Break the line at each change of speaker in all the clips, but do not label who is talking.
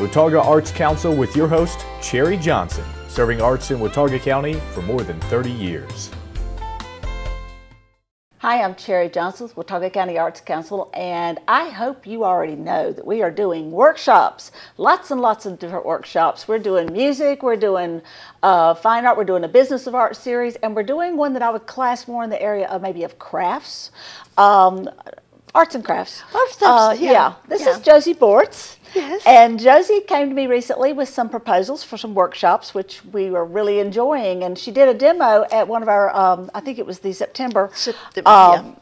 Watauga Arts Council with your host, Cherry Johnson, serving arts in Watauga County for more than 30 years.
Hi, I'm Cherry Johnson with Watauga County Arts Council, and I hope you already know that we are doing workshops, lots and lots of different workshops. We're doing music, we're doing fine art, we're doing a business of art series, and we're doing one that I would class more in the area of maybe of crafts, arts and crafts. This is Josie Bortz.
Yes.
And Josie came to me recently with some proposals for some workshops, which we were really enjoying. And she did a demo at one of our, I think it was the September Second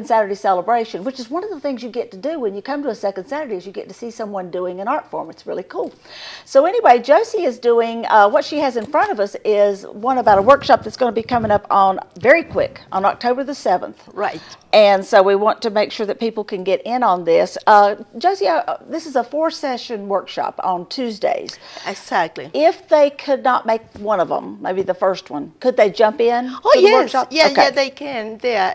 Saturday celebration, which is one of the things you get to do when you come to a Second Saturday is you get to see someone doing an art form. It's really cool. So anyway, Josie is doing, what she has in front of us is one about a workshop that's going to be coming up on very quick, on October the 7th.
Right.
And so we want to make sure that people can get in on this. Josie, this is a 4-session workshop on Tuesdays.
Exactly.
If they could not make one of them, maybe the first one, could they jump in?
Oh,
to the workshop?
Yeah,
okay.
yeah, they can. They are,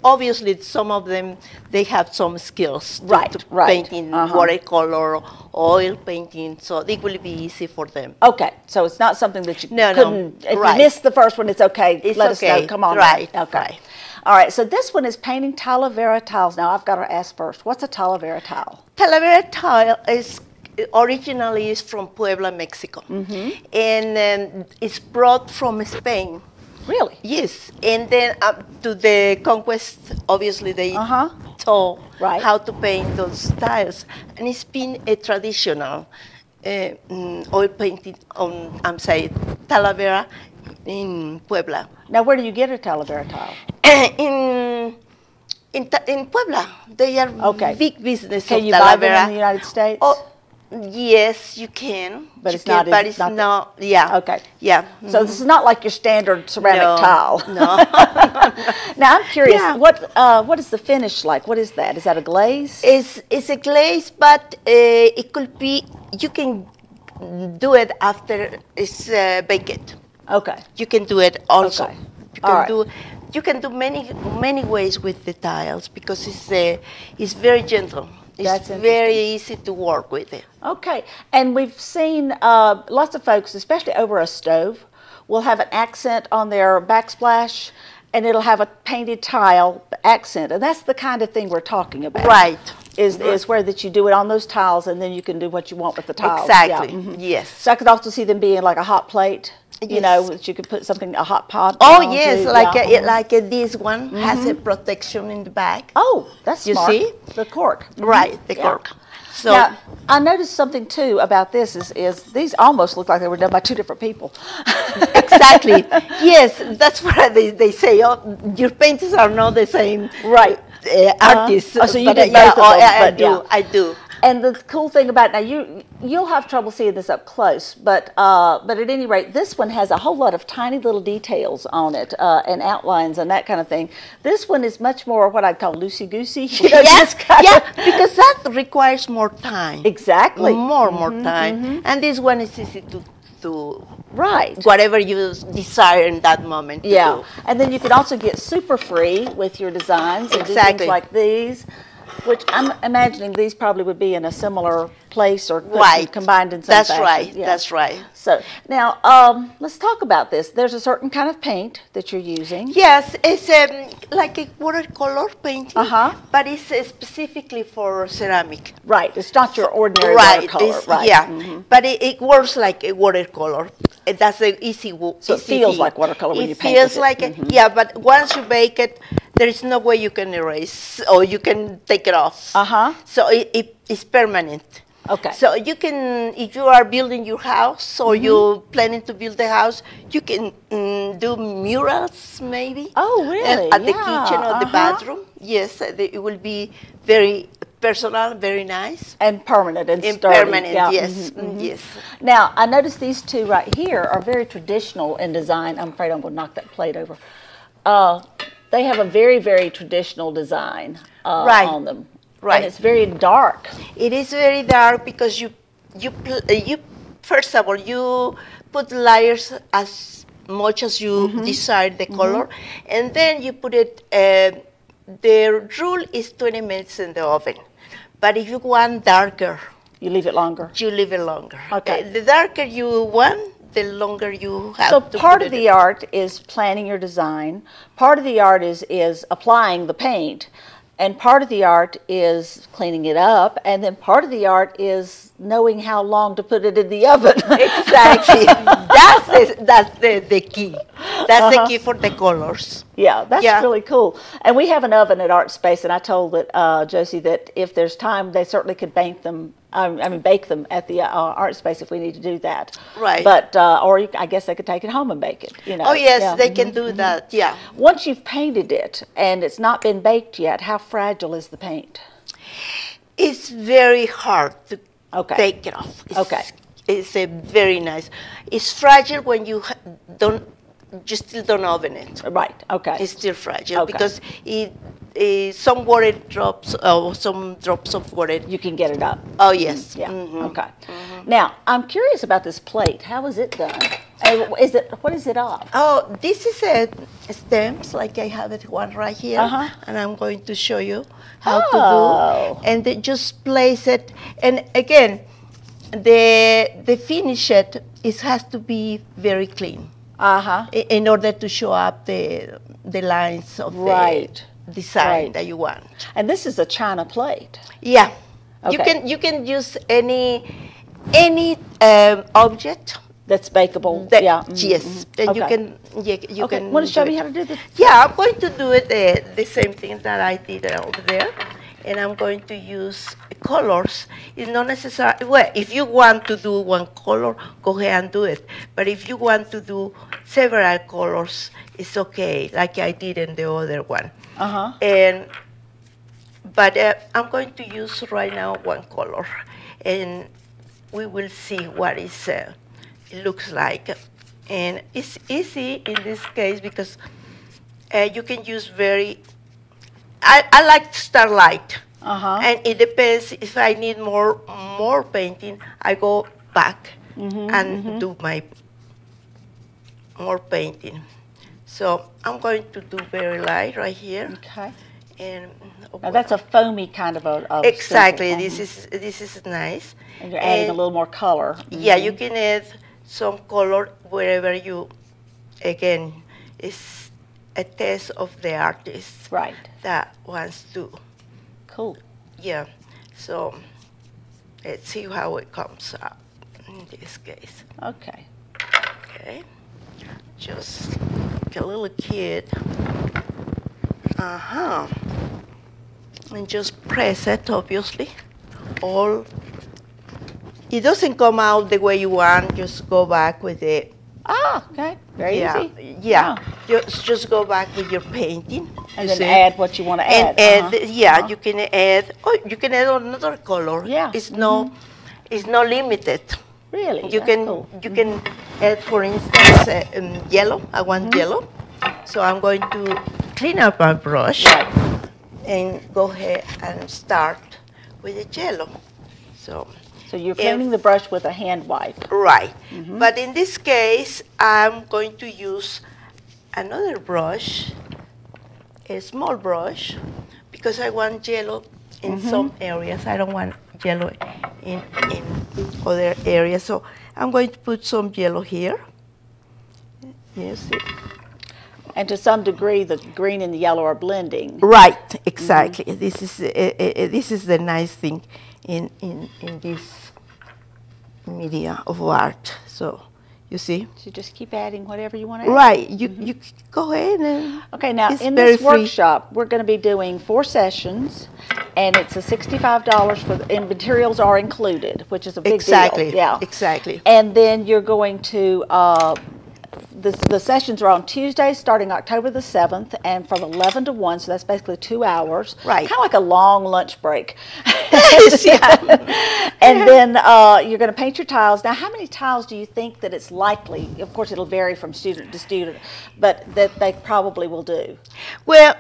obviously, some of them, they have some skills to painting, watercolor, oil painting, so it will be easy for them.
Okay, so it's not something that you couldn't, if you missed the first one, it's okay. Let us know. Come on.
Right.
Okay.
Right.
All right, so this one is painting Talavera tiles. Now, I've got to ask first, what's a Talavera tile?
Talavera tile is originally is from Puebla, Mexico, and it's brought from Spain.
Really?
Yes, and then up to the conquest, obviously they taught how to paint those tiles, and it's been a traditional oil painting on, Talavera in Puebla.
Now, where do you get a Talavera tile?
In Puebla, they are big business.
Can you buy them in the United States?
Oh, yes, you can.
But it's not.
But it's not. Yeah.
Okay.
Yeah.
So this is not like your standard ceramic tile.
No.
Now I'm curious. Yeah. What is the finish like? What is that? Is that a glaze?
It's a glaze, but it could be. You can do it after it's baked.
Okay.
You can do it also.
Okay.
You can do many ways with the tiles because it's very gentle. It's very easy to work with it.
Okay, and we've seen lots of folks, especially over a stove, will have an accent on their backsplash, and it'll have a painted tile accent, and that's the kind of thing we're talking about.
Right.
Is where that you do it on those tiles, and then you can do what you want with the tiles.
Exactly.
Yeah.
Yes.
So I could also see them being like a hot plate.
Yes.
You know, that you could put something, a hot pot.
Oh yes, like this one has a protection in the back.
Oh, that's smart.
You see
the cork.
Right, the cork. So
now, I noticed something too about this is these almost look like they were done by two different people.
Exactly. Yes, that's why they say, oh, your paintings are not the same.
Right.
Artists.
So you did both of them.
I do.
And the cool thing about now you'll have trouble seeing this up close, but at any rate, this one has a whole lot of tiny little details on it and outlines and that kind of thing. This one is much more what I'd call loosey goosey.
Yes, because that requires more time.
Exactly,
more time, and this one is easy to
right.
Whatever you desire in that moment. To do.
And then you can also get super free with your designs and do things like these. Which I'm imagining these probably would be in a similar place or combined in some fashion.
Right.
Yeah.
That's right.
So now let's talk about this. There's a certain kind of paint that you're using.
Yes, it's like a watercolor painting, but it's specifically for ceramic.
Right. It's not your ordinary watercolor. Right.
Yeah. But it works like a watercolor. That's an easy.
So it feels like watercolor when you paint
it. Feels like it. Yeah, but once you bake it, there is no way you can erase or you can take it off. So it's permanent.
Okay.
So you can, if you are building your house or you're planning to build a house, you can do murals maybe.
Oh, really?
At the kitchen or the bathroom. Yes, it will be very personal, very nice.
And permanent and sturdy.
Permanent, yes. Yes.
Now, I noticed these two right here are very traditional in design. I'm afraid I'm going to knock that plate over. They have a very, very traditional design on them.
Right.
And it's very dark.
It is very dark because you first of all, you put layers as much as you desire the color, and then you put it, the rule is 20 minutes in the oven. But if you want darker,
You leave it longer?
You leave it longer.
Okay.
The darker you want, the longer you have
so
to
part
put
of
it
the art is planning your design. Part of the art is applying the paint. And part of the art is cleaning it up, and then part of the art is knowing how long to put it in the oven.
Exactly. That's the key. That's the key for the colors.
Yeah, that's really cool. And we have an oven at Art Space, and I told Josie that if there's time, they certainly could bake them at the Art Space if we need to do that.
Right.
But I guess they could take it home and bake it. You know.
Oh yes, they can do that. Yeah.
Once you've painted it and it's not been baked yet, how fragile is the paint?
It's very hard to take it off. It's very nice. It's fragile when you still don't oven it.
Right. Okay.
It's still fragile because some water drops or some drops of water.
You can get it up.
Oh yes.
Yeah. Okay. Now I'm curious about this plate. How is it done? What is it of?
Oh, this is stems, like I have it one right here, and I'm going to show you how to do. And then just place it. And again, the finish it has to be very clean. In order to show up the lines of the design that you want.
And this is a china plate.
Yeah. You can use any object
that's bakeable.
Yes. Then you can. You can.
Want to show me how to do this?
Yeah, I'm going to do it the same thing that I did over there, and I'm going to use colors. It's not necessary. Well, if you want to do one color, go ahead and do it. But if you want to do several colors, it's okay, like I did in the other one. But I'm going to use right now one color, and we will see what it looks like. And it's easy in this case because you can use I like to start light. And it depends if I need more painting, I go back and do my more painting. So I'm going to do very light right here.
Okay.
And
now that's a foamy kind of a
exactly. This is nice.
And you're adding a little more color.
Yeah, you can add some color wherever you. Again, it's a test of the artist.
Right.
That wants to.
Cool.
Yeah. So let's see how it comes up in this case.
Okay.
Okay. Just like a little kid. And just press it, obviously. It doesn't come out the way you want. Just go back with it.
Okay. Very easy.
Yeah. Just go back with your painting.
And then add what you want to add.
You can add. Oh, you can add another color.
Yeah.
It's not limited.
Really?
You can add, for instance, yellow. I want yellow. So I'm going to clean up my brush and go ahead and start with the yellow. So
you're cleaning the brush with a hand wipe.
Right. But in this case, I'm going to use another brush, a small brush, because I want yellow in some areas. I don't want yellow in other areas. So I'm going to put some yellow here. Yes.
And to some degree, the green and the yellow are blending.
Right, exactly. This is the nice thing in this media of art. So you see.
So just keep adding whatever you want to add.
Right. You go ahead and.
Okay. Now in this workshop, we're going to be doing 4 sessions, and it's a $65 and materials are included, which is a big deal. Yeah.
Exactly.
And then you're going to. The sessions are on Tuesdays starting October the 7th and from 11 to 1, so that's basically 2 hours.
Right.
Kind of like a long lunch break. And then you're going to paint your tiles. Now, how many tiles do you think that it's likely, of course it'll vary from student to student, but that they probably will do?
Well,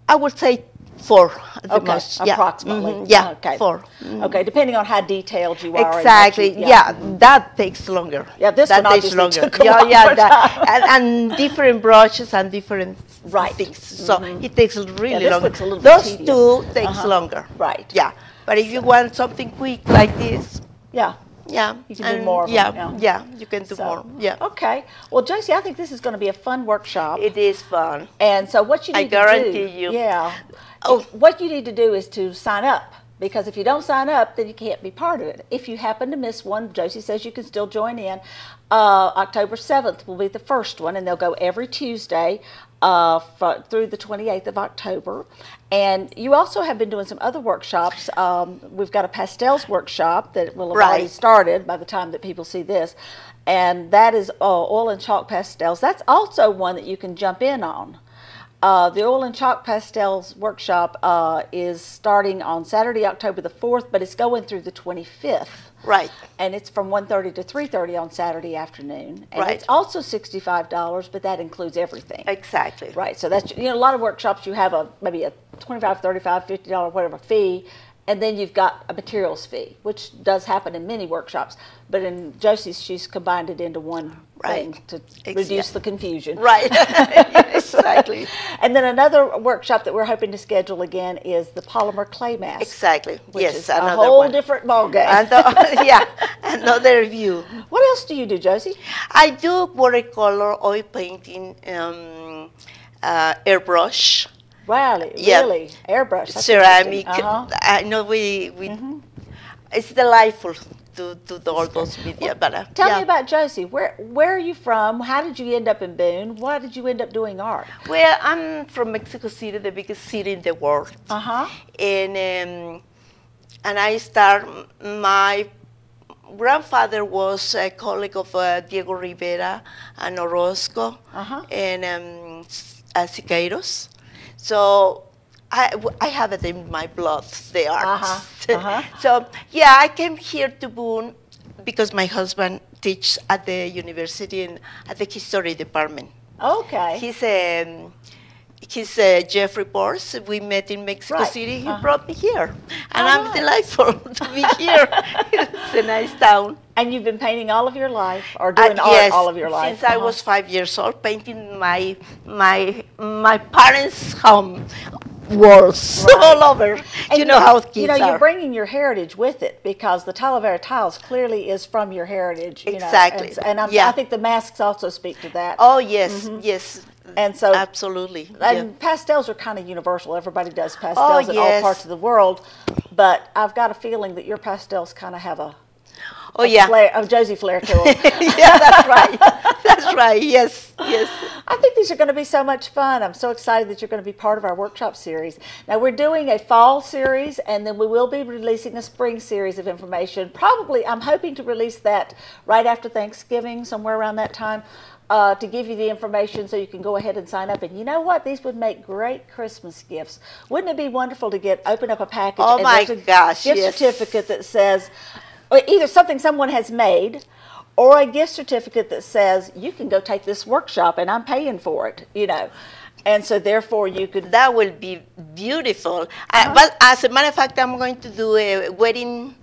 I would say 4 at the most.
Approximately.
Yeah,
okay.
4.
Okay, depending on how detailed you are.
Exactly. That takes longer.
Yeah, this
that
one
takes
obviously
longer.
Took a longer time.
And different brushes and different things. So it takes really
this
longer.
looks a little bit
Those
tedious.
2 takes longer.
Right.
Yeah. But if you want something quick like this,
yeah, you can do more.
Yeah, you can do more. Yeah.
Okay. Well, Josie, I think this is going to be a fun workshop.
It is fun.
And so what you need to do,
I guarantee you.
Yeah. What you need to do is to sign up. Because if you don't sign up, then you can't be part of it. If you happen to miss one, Josie says you can still join in. October 7th will be the first one, and they'll go every Tuesday through the 28th of October. And you also have been doing some other workshops. We've got a pastels workshop that will have already started by the time that people see this. And that is oil and chalk pastels. That's also one that you can jump in on. The Oil and Chalk Pastels workshop is starting on Saturday, October the 4th, but it's going through the 25th.
Right.
And it's from 1:30 to 3:30 on Saturday afternoon. And it's also $65, but that includes everything.
Exactly.
Right. So that's, a lot of workshops you have maybe a $25, $35, $50, whatever fee, and then you've got a materials fee, which does happen in many workshops. But in Josie's, she's combined it into one thing to reduce the confusion.
Right. Exactly.
And then another workshop that we're hoping to schedule again is the polymer clay mask.
Exactly.
Which
yes,
is a whole different ballgame.
Another view.
What else do you do, Josie?
I do watercolor, oil painting, airbrush.
Really? Airbrush.
Ceramic. I know it's delightful to do all those media. But
tell me about Josie. Where are you from? How did you end up in Boone? Why did you end up doing art?
Well, I'm from Mexico City, the biggest city in the world. And I my grandfather was a colleague of Diego Rivera and Orozco and Siqueiros. So I have it in my blood, the arts. So yeah, I came here to Boone because my husband teaches at the university and at the history department.
Okay.
He's Jeffrey Bors. We met in Mexico City. He brought me here, and I'm delightful to be here. It's a nice town.
And you've been painting all of your life, or doing art all of your life?
Since I was 5 years old, painting my parents' home walls all over. And you know how kids are.
You're bringing your heritage with it because the Talavera tiles clearly is from your heritage.
Exactly.
And I think the masks also speak to that.
Oh yes, yes.
And so
absolutely.
And pastels are kind of universal. Everybody does pastels in all parts of the world, but I've got a feeling that your pastels kind of have a Josie flair to them.
Yeah, that's right. That's right. Yes, yes.
I think these are going to be so much fun. I'm so excited that you're going to be part of our workshop series. Now, we're doing a fall series, and then we will be releasing a spring series of information. Probably, I'm hoping to release that right after Thanksgiving, somewhere around that time, to give you the information so you can go ahead and sign up. And you know what? These would make great Christmas gifts. Wouldn't it be wonderful to open up a package and there's a gift certificate that says, either something someone has made or a gift certificate that says you can go take this workshop and I'm paying for it, and so therefore you could.
That will be beautiful. But as a matter of fact, I'm going to do a wedding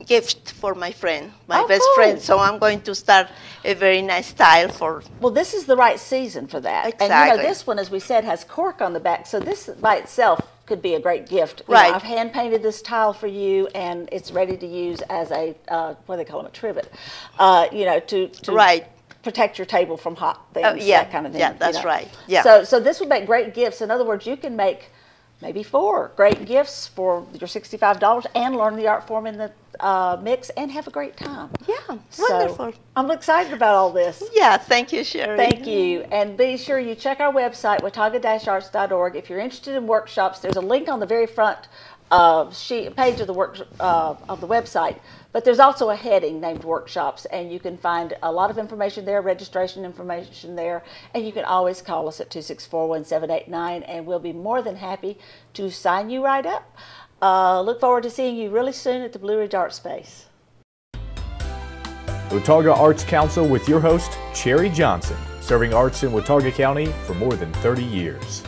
gift for my friend, my best friend. So I'm going to start a very nice style for.
Well, this is the right season for that.
Exactly.
And this one, as we said, has cork on the back, so this by itself could be a great gift.
Right.
I've hand painted this tile for you, and it's ready to use as a what do they call them, a trivet. To protect your table from hot things, that kind of thing.
Yeah, that's right. Yeah.
So this would make great gifts. In other words, you can make maybe 4 great gifts for your $65 and learn the art form in the mix and have a great time.
Yeah, wonderful.
I'm excited about all this.
Yeah, thank you, Sherry.
Thank you. And be sure you check our website, watauga-arts.org. If you're interested in workshops, there's a link on the very front page of the website. But there's also a heading named Workshops, and you can find a lot of information there, registration information there, and you can always call us at 264-1789, and we'll be more than happy to sign you right up. Look forward to seeing you really soon at the Blue Ridge Art Space.
Watauga Arts Council with your host, Cherry Johnson, serving arts in Watauga County for more than 30 years.